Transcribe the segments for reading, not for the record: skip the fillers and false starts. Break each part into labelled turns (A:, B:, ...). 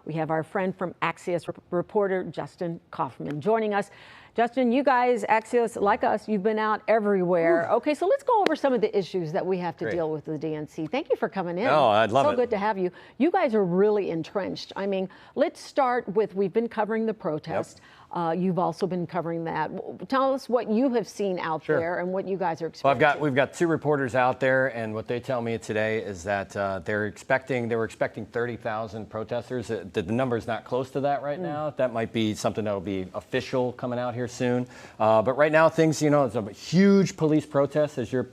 A: We have our friend from Axios reporter Justin Kaufman joining us. Justin, you guys, Axios, like us, you've been out everywhere. Ooh. Okay, so let's go over some of the issues that we have to deal with the DNC. Thank you for coming in.
B: Oh, I'd love it.
A: So good to have you. You guys are really entrenched. I mean, let's start with, we've been covering the protest. Yep. You've also been covering that. Tell us what you have seen out there and what you guys are expecting.
B: Well, we've got two reporters out there, and what they tell me today is that they were expecting 30,000 protesters. The number's not close to that right now. That might be something that'll be official coming out here soon. But right now, things, it's a huge police protest, as your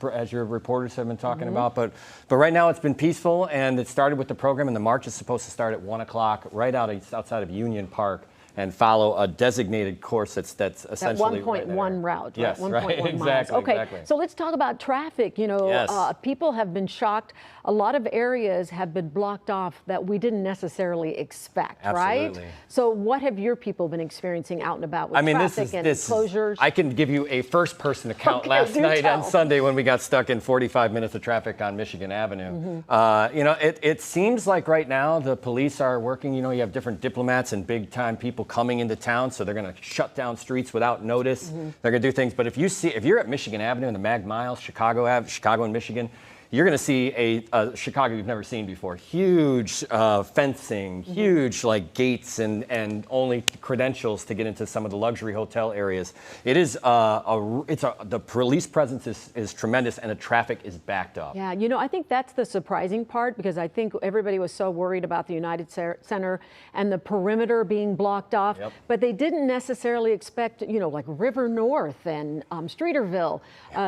B: reporters have been talking about. But right now, it's been peaceful, and it started with the program, and the march is supposed to start at 1 o'clock right outside of Union Park, and follow a designated course that's essentially
A: 1.1 route.
B: Yes,
A: right? 1.1
B: right,
A: miles.
B: exactly.
A: Okay,
B: exactly.
A: So let's talk about traffic. People have been shocked. A lot of areas have been blocked off that we didn't necessarily expect,
B: Absolutely.
A: right? So what have your people been experiencing out and about with traffic and closures?
B: I can give you a first-person account last night on Sunday when we got stuck in 45 minutes of traffic on Michigan Avenue. It seems like right now the police are working. You have different diplomats and big-time people coming into town, so they're going to shut down streets without notice. They're going to do things. But if you're at Michigan Avenue and the Mag Miles, Chicago and Michigan, you're going to see a Chicago you've never seen before. Huge fencing, huge gates and only credentials to get into some of the luxury hotel areas. It is the police presence is tremendous, and the traffic is backed up.
A: Yeah, I think that's the surprising part, because I think everybody was so worried about the United Center and the perimeter being blocked off, but they didn't necessarily expect, like River North and Streeterville.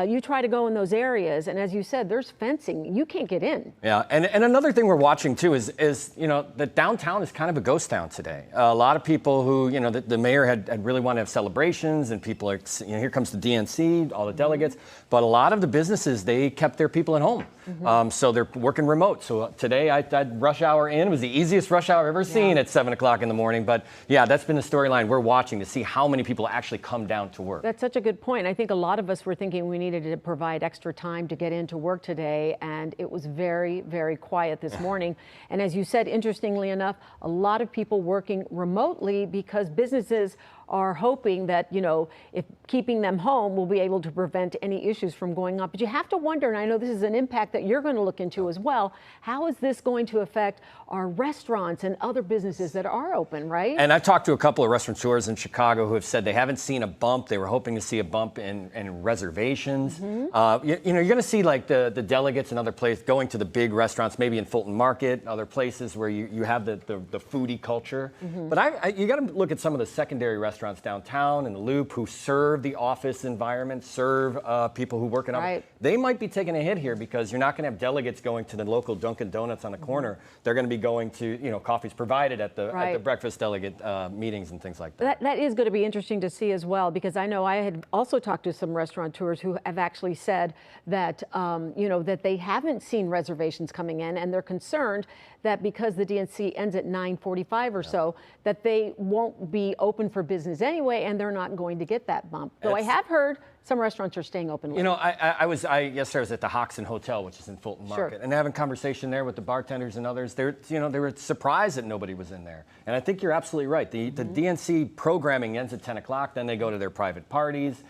A: You try to go in those areas, and as you said, there's fencing. You can't get in.
B: Yeah, and another thing we're watching too is that downtown is kind of a ghost town today. A lot of people who, the mayor had really wanted to have celebrations, and people are, here comes the DNC, all the delegates, but a lot of the businesses, they kept their people at home. So they're working remote. So today I'd rush hour in. It was the easiest rush hour I've ever seen at 7 o'clock in the morning. But yeah, that's been the storyline we're watching to see how many people actually come down to work.
A: That's such a good point. I think a lot of us were thinking we needed to provide extra time to get into work today, and it was very, very quiet this morning. And as you said, interestingly enough, a lot of people working remotely because businesses are hoping that, if keeping them home will be able to prevent any issues from going up. But you have to wonder, and I know this is an impact that you're going to look into as well, how is this going to affect our restaurants and other businesses that are open, right?
B: And I've talked to a couple of restaurateurs in Chicago who have said they haven't seen a bump. They were hoping to see a bump in reservations. You're going to see the delegates and other places going to the big restaurants, maybe in Fulton Market, other places where you have the foodie culture. But you got to look at some of the secondary restaurants downtown and the Loop who serve the office environment, serve people who work in office. They might be taking a hit here because you're not going to have delegates going to the local Dunkin' Donuts on the corner. They're going to be going to, coffees provided at the breakfast delegate meetings and things like that.
A: That is going to be interesting to see as well, because I know I had also talked to some restaurateurs who have actually said that, that they haven't seen reservations coming in, and they're concerned that because the DNC ends at 9:45 or so, that they won't be open for business anyway, and they're not going to get that bump. Though I have heard some restaurants are staying open.
B: Yesterday I was at the Hoxton Hotel, which is in Fulton Market, and having conversation there with the bartenders and others. They were surprised that nobody was in there. And I think you're absolutely right. The DNC programming ends at 10 o'clock. Then they go to their private parties.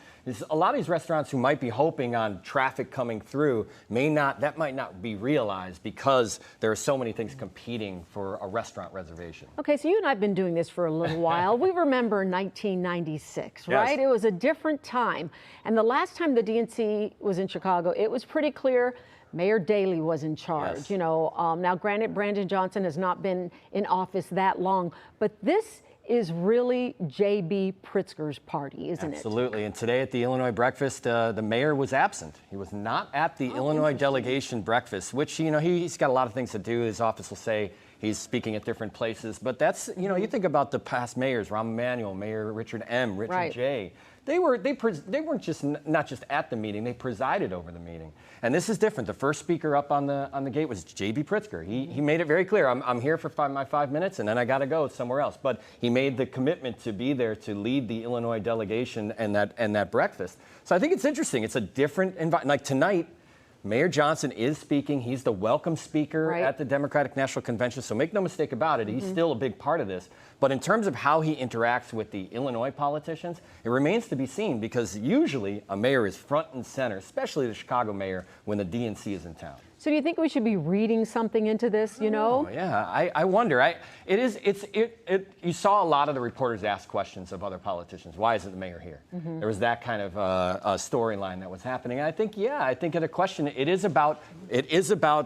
B: A lot of these restaurants who might be hoping on traffic coming through might not be realized because there are so many things competing for a restaurant reservation.
A: Okay, so you and I have been doing this for a little while. We remember 1996, right? It was a different time. And the last time the DNC was in Chicago, it was pretty clear Mayor Daley was in charge. Now granted, Brandon Johnson has not been in office that long, but this is really J.B. Pritzker's party, isn't it?
B: Absolutely. And today at the Illinois breakfast, the mayor was absent. He was not at the Illinois delegation breakfast, which, he's got a lot of things to do. His office will say he's speaking at different places. But that's, you think about the past mayors, Rahm Emanuel, Mayor Richard M., Richard J. They weren't not just at the meeting, they presided over the meeting. And this is different. The first speaker up on the gate was J.B. Pritzker. He made it very clear, I'm here for my 5 minutes and then I got to go somewhere else. But he made the commitment to be there to lead the Illinois delegation and that breakfast. So I think it's interesting. It's a different environment. Like tonight, Mayor Johnson is speaking. He's the welcome speaker at the Democratic National Convention. So make no mistake about it, he's still a big part of this. But in terms of how he interacts with the Illinois politicians, it remains to be seen, because usually a mayor is front and center, especially the Chicago mayor, when the DNC is in town.
A: So do you think we should be reading something into this, you know?
B: Oh, yeah, I wonder. You saw a lot of the reporters ask questions of other politicians. Why isn't the mayor here? There was that kind of a storyline that was happening. And I think at a question, it is about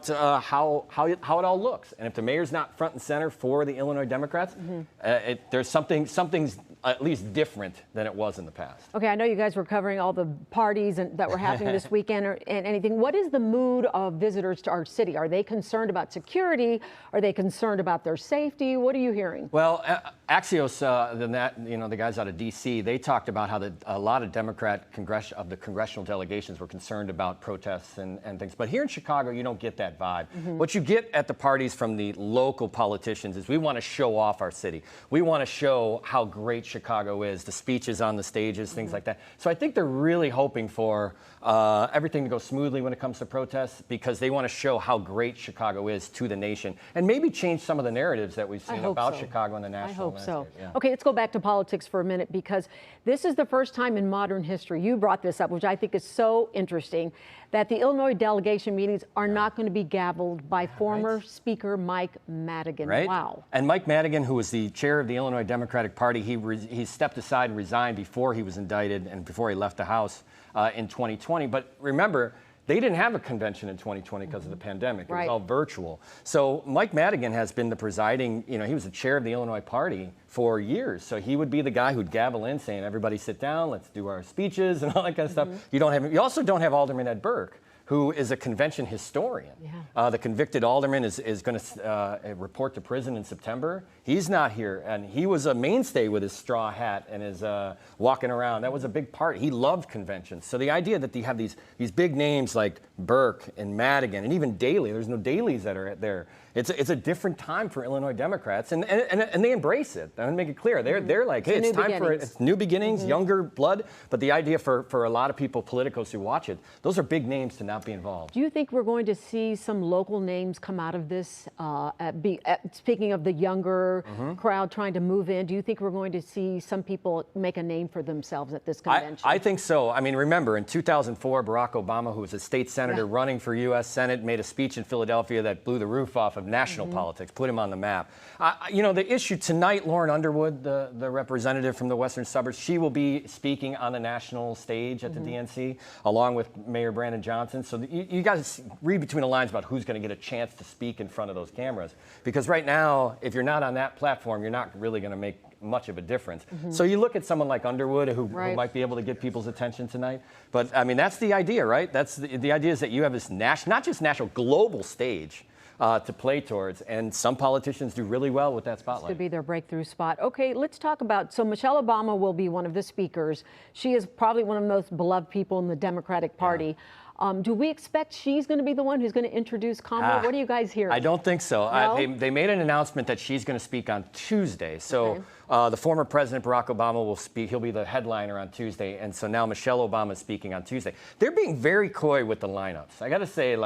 B: how it all looks. And if the mayor's not front and center for the Illinois Democrats, there's something's at least different than it was in the past.
A: Okay, I know you guys were covering all the parties that were happening this weekend and anything. What is the mood of visitors to our city? Are they concerned about security? Are they concerned about their safety? What are you hearing?
B: Well, Axios, the guys out of D.C., they talked about how a lot of the congressional delegations were concerned about protests and things. But here in Chicago, you don't get that vibe. What you get at the parties from the local politicians is we want to show off our city. We want to show how great Chicago is, the speeches on the stages, things like that. So I think they're really hoping for everything to go smoothly when it comes to protests, because they want to show how great Chicago is to the nation and maybe change some of the narratives that we've seen about Chicago in the national landscape. I hope so. Yeah.
A: Okay, let's go back to politics for a minute, because this is the first time in modern history, you brought this up, which I think is so interesting, that the Illinois delegation meetings are not going to be gavelled by former Speaker Mike Madigan.
B: Right?
A: Wow.
B: And Mike Madigan, who was the chair of the Illinois Democratic Party, he stepped aside and resigned before he was indicted and before he left the House in 2020. But remember, they didn't have a convention in 2020 because of the pandemic. It was all virtual. So Mike Madigan has been the presiding, he was the chair of the Illinois Party for years. So he would be the guy who'd gavel in saying, everybody sit down, let's do our speeches and all that kind of stuff. You also don't have Alderman Ed Burke, who is a convention historian. The convicted alderman is going to report to prison in September. He's not here, and he was a mainstay with his straw hat and his walking around. That was a big part. He loved conventions. So the idea that you have these big names like Burke and Madigan and even Daley, there's no Daleys that are there. It's a different time for Illinois Democrats, and they embrace it. I want to make it clear. They're like, hey, it's time for it. It's new beginnings, younger blood. But the idea for a lot of people, politicos who watch it, those are big names to not be involved.
A: Do you think we're going to see some local names come out of this? Speaking of the younger crowd trying to move in, do you think we're going to see some people make a name for themselves at this convention?
B: I think so. I mean, remember, in 2004, Barack Obama, who was a state senator running for U.S. Senate, made a speech in Philadelphia that blew the roof off of national politics, put him on the map. The issue tonight, Lauren Underwood, the representative from the western suburbs, she will be speaking on the national stage at the DNC, along with Mayor Brandon Johnson. So you guys read between the lines about who's going to get a chance to speak in front of those cameras. Because right now, if you're not on that platform, you're not really going to make much of a difference. So you look at someone like Underwood, who might be able to get people's attention tonight. But I mean, that's the idea, right? That's the idea, is that you have this not just national, global stage to play towards, and some politicians do really well with that spotlight.
A: This could be their breakthrough spot. Okay, let's talk about, so Michelle Obama will be one of the speakers. She is probably one of the most beloved people in the Democratic Party. Do we expect she's going to be the one who's going to introduce Kamala? What do you guys hear?
B: I don't think so.
A: No?
B: They made an announcement that she's going to speak on Tuesday. So the former President Barack Obama will speak. He'll be the headliner on Tuesday. And so now Michelle Obama is speaking on Tuesday. They're being very coy with the lineups. I got to say,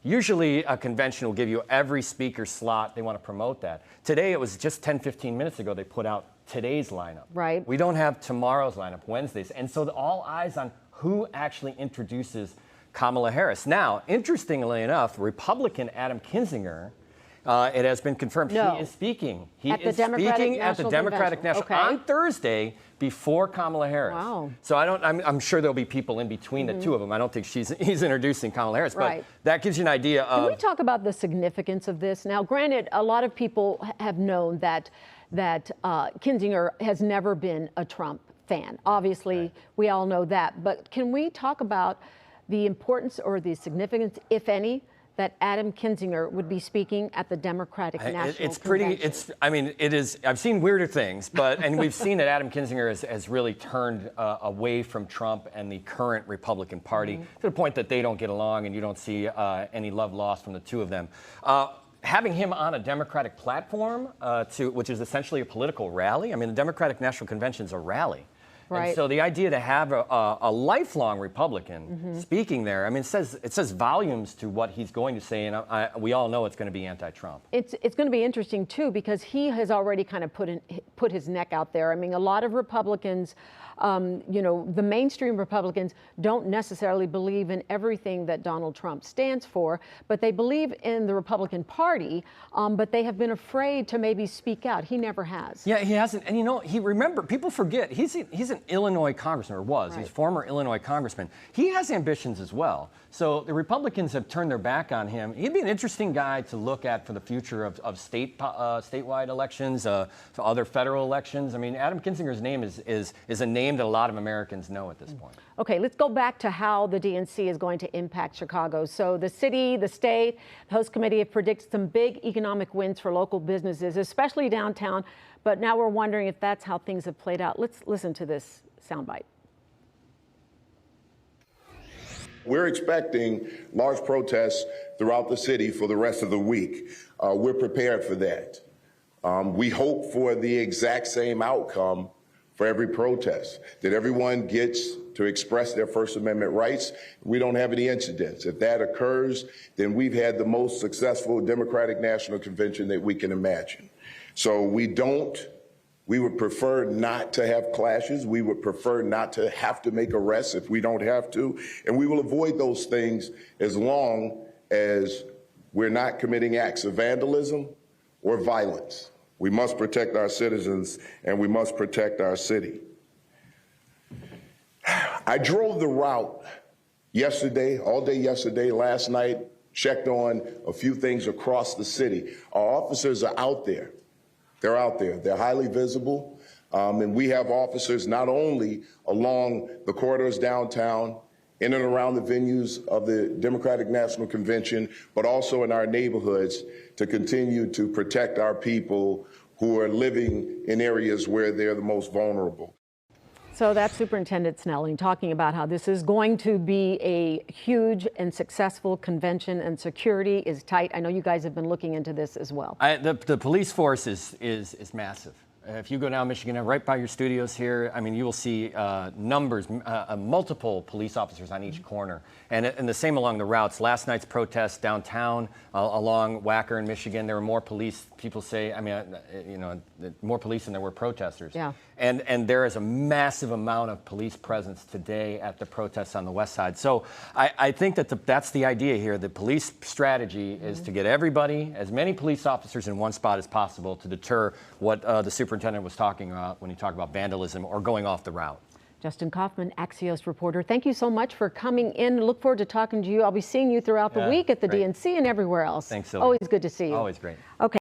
B: usually a convention will give you every speaker slot. They want to promote that. Today, it was just 10, 15 minutes ago, they put out today's lineup.
A: Right.
B: We don't have tomorrow's lineup, Wednesday's. And so all eyes on who actually introduces Kamala Harris. Now, interestingly enough, Republican Adam Kinzinger, it has been confirmed he is speaking. He is speaking at the Democratic National on Thursday before Kamala Harris.
A: Wow.
B: So I'm sure there'll be people in between the two of them. I don't think he's introducing Kamala Harris, but that gives you an idea of.
A: Can we talk about the significance of this? Now, granted, a lot of people have known that Kinzinger has never been a Trump fan. Obviously, we all know that. But can we talk about the importance or the significance, if any, that Adam Kinzinger would be speaking at the Democratic National Convention?
B: It is. I've seen weirder things, and we've seen that Adam Kinzinger has really turned away from Trump and the current Republican Party to the point that they don't get along, and you don't see any love lost from the two of them. Having him on a Democratic platform, which is essentially a political rally. I mean, the Democratic National Convention is a rally.
A: Right.
B: And so the idea to have a lifelong Republican speaking there, I mean, it says volumes to what he's going to say, and we all know it's going to be anti-Trump.
A: It's going to be interesting too, because he has already kind of put his neck out there. I mean, a lot of Republicans, the mainstream Republicans don't necessarily believe in everything that Donald Trump stands for, but they believe in the Republican Party, but they have been afraid to maybe speak out. He never has.
B: Yeah, he hasn't. And people forget, he's an Illinois congressman, or was.
A: Right.
B: He's a former Illinois congressman. He has ambitions as well. So the Republicans have turned their back on him. He'd be an interesting guy to look at for the future of statewide elections, other federal elections. I mean, Adam Kinzinger's name is a name that a lot of Americans know at this point.
A: Okay, let's go back to how the DNC is going to impact Chicago. So the city, the state, the host committee have predicted some big economic wins for local businesses, especially downtown. But now we're wondering if that's how things have played out. Let's listen to this soundbite.
C: We're expecting large protests throughout the city for the rest of the week. We're prepared for that. We hope for the exact same outcome for every protest, that everyone gets to express their First Amendment rights. We don't have any incidents. If that occurs, then we've had the most successful Democratic National Convention that we can imagine. So we would prefer not to have clashes. We would prefer not to have to make arrests if we don't have to. And we will avoid those things as long as we're not committing acts of vandalism or violence. We must protect our citizens, and we must protect our city. I drove the route yesterday, all day yesterday, last night, checked on a few things across the city. Our officers are out there. They're out there. They're highly visible. And we have officers not only along the corridors downtown, in and around the venues of the Democratic National Convention, but also in our neighborhoods to continue to protect our people who are living in areas where they're the most vulnerable.
A: So that's Superintendent Snelling talking about how this is going to be a huge and successful convention, and security is tight. I know you guys have been looking into this as well.
B: The police force is massive. If you go down Michigan, right by your studios here, I mean, you will see multiple police officers on each corner. And the same along the routes. Last night's protest downtown along Wacker in Michigan, there were more police, people say, more police than there were protesters.
A: Yeah.
B: And there is a massive amount of police presence today at the protests on the west side. So I think that's the idea here. The police strategy is to get everybody, as many police officers in one spot as possible to deter what the superintendent was talking about when he talked about vandalism or going off the route.
A: Justin Kaufman, Axios reporter, thank you so much for coming in. Look forward to talking to you. I'll be seeing you throughout the week at the DNC and everywhere else.
B: Thanks, Sylvia.
A: Always good to see you.
B: Always great.
A: Okay.